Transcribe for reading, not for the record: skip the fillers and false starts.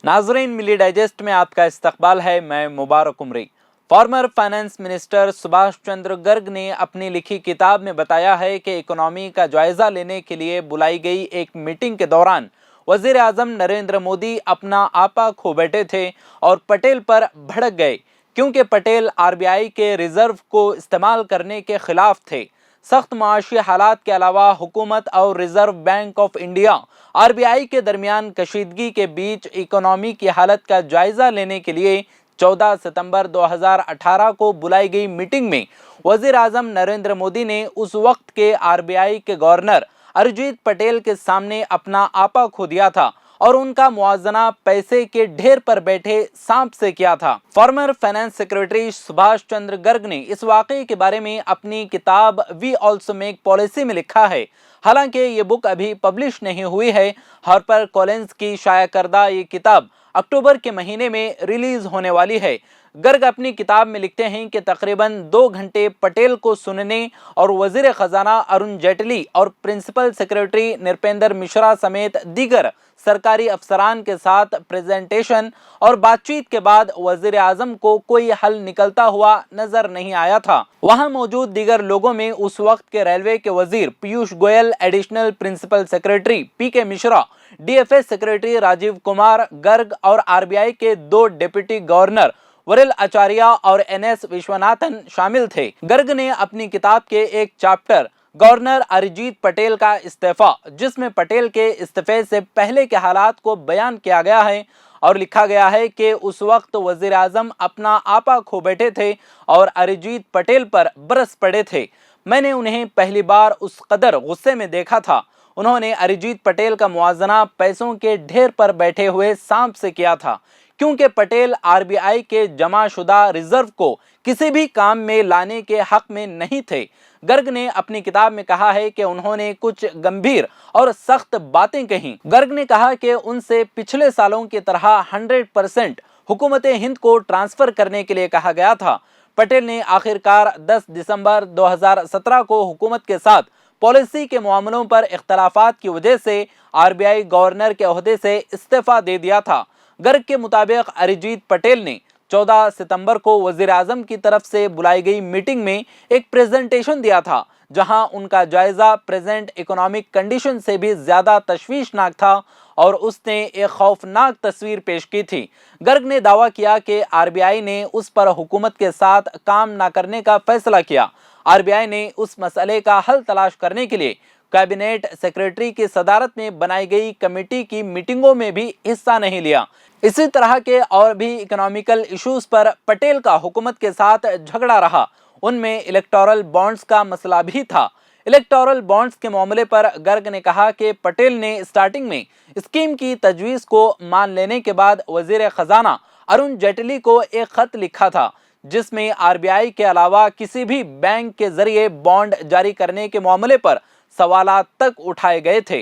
नाजरीन, मिली डाइजेस्ट में आपका इस्तकबाल है। मैं मुबारक उमरी। Former finance minister Subhash Chandra Garg ने अपनी लिखी किताब में बताया है कि इकोनॉमी का जायजा लेने के लिए बुलाई गई एक मीटिंग के दौरान वजीर आजम नरेंद्र मोदी अपना आपा खो बैठे थे और पटेल पर भड़क गए, क्योंकि पटेल आरबीआई के रिजर्व को इस्तेमाल करने के खिलाफ थे। सख्त माशी हालात के अलावा हुकूमत और reserve bank of India RBI के दरमियान कशीदगी के बीच इकोनॉमी की हालत का जायजा लेने के लिए 14 सितंबर 2018 को बुलाई गई मीटिंग में वजीर आजम नरेंद्र मोदी ने उस वक्त के आरबीआई के गवर्नर अरिजीत पटेल के सामने अपना आपा खो दिया था और उनका मुआवजा पैसे के ढेर पर बैठे सांप से किया था। Former finance secretary Subhash Chandra Garg ने इस वाकये के बारे में अपनी किताब वी ऑल्सो मेक पॉलिसी में लिखा है। हालांकि ये बुक अभी पब्लिश नहीं हुई है। हार्पर कॉलिंस की शाया करदा ये किताब अक्टूबर के महीने में रिलीज होने वाली है। गर्ग अपनी किताब में लिखते हैं कि तकरीबन 2 घंटे पटेल को सुनने और वजीर खजाना अरुण जेटली और प्रिंसिपल सेक्रेटरी नृपेंद्र मिश्रा समेत दीगर सरकारी अफसरान के साथ प्रेजेंटेशन और बातचीत के बाद वजीर आजम को कोई हल निकलता हुआ नजर नहीं आया था। वहां मौजूद दीगर लोगों में उस वक्त के रेलवे के वजीर Piyush Goyal, additional principal secretary PK Mishra, DFS secretary Rajiv Kumar, Garg और आरबीआई के 2 डिप्टी गवर्नर वरिल आचार्य और एनएस विश्वनाथन शामिल थे। गर्ग ने अपनी किताब के एक चैप्टर गवर्नर अरिजीत पटेल का इस्तीफा, जिसमें पटेल के इस्तीफे से पहले के हालात को बयान किया गया है और लिखा गया है कि उस वक्त वजीर आजम अपना आपा खो बैठे थे और अरिजीत पटेल पर बरस पड़े थे। मैंने उन्हें पहली बार उस कदर गुस्से में देखा था। उन्होंने अरिजीत पटेल का मुआवजा पैसों के ढेर पर बैठे हुए सांप से किया था, क्योंकि पटेल आरबीआई के जमाशुदा रिजर्व को किसी भी काम में लाने के हक में नहीं थे। गर्ग ने अपनी किताब में कहा है कि उन्होंने कुछ गंभीर और सख्त बातें कहीं। गर्ग ने कहा कि उनसे पिछले सालों की तरह 100% हुकूमत हिंद को ट्रांसफर करने के लिए कहा गया था। पटेल ने आखिरकार 10 दिसंबर 2017 को हुकूमत के साथ पॉलिसी के मामलों पर इख्तलाफात की वजह से आरबीआई गवर्नर के ओहदे से इस्तीफा दे दिया था। गर्ग के मुताबिक अरिजीत पटेल ने 14 सितंबर को वजीर आजम की तरफ से बुलाई गई मीटिंग में एक प्रेजेंटेशन दिया था, जहां उनका जायजा प्रेजेंट इकोनॉमिक कंडीशन से भी ज्यादा तशवीशनाक था और उसने एक खौफनाक तस्वीर पेश की थी। गर्ग ने दावा किया कि आरबीआई ने उस पर हुकूमत के साथ काम न करने का फैसला किया। आरबीआई ने उस मसले का हल तलाश करने के लिए कैबिनेट सेक्रेटरी की सदारत में बनाई गई कमेटी की मीटिंगों में भी हिस्सा नहीं लिया। इसी तरह के और भी इकोनॉमिकल इश्यूज पर पटेल का हुकूमत के साथ झगड़ा रहा। उनमें इलेक्टोरल बॉन्ड्स का मसला भी था। इलेक्टोरल बॉन्ड्स के मामले पर गर्ग ने कहा कि पटेल ने स्टार्टिंग में स्कीम की तजवीज़ को मान लेने के बाद वजीर खजाना अरुण जेटली को एक खत लिखा था, जिसमें आरबीआई के अलावा किसी भी बैंक के जरिए बॉन्ड जारी करने के मामले पर सवालात तक उठाए गए थे।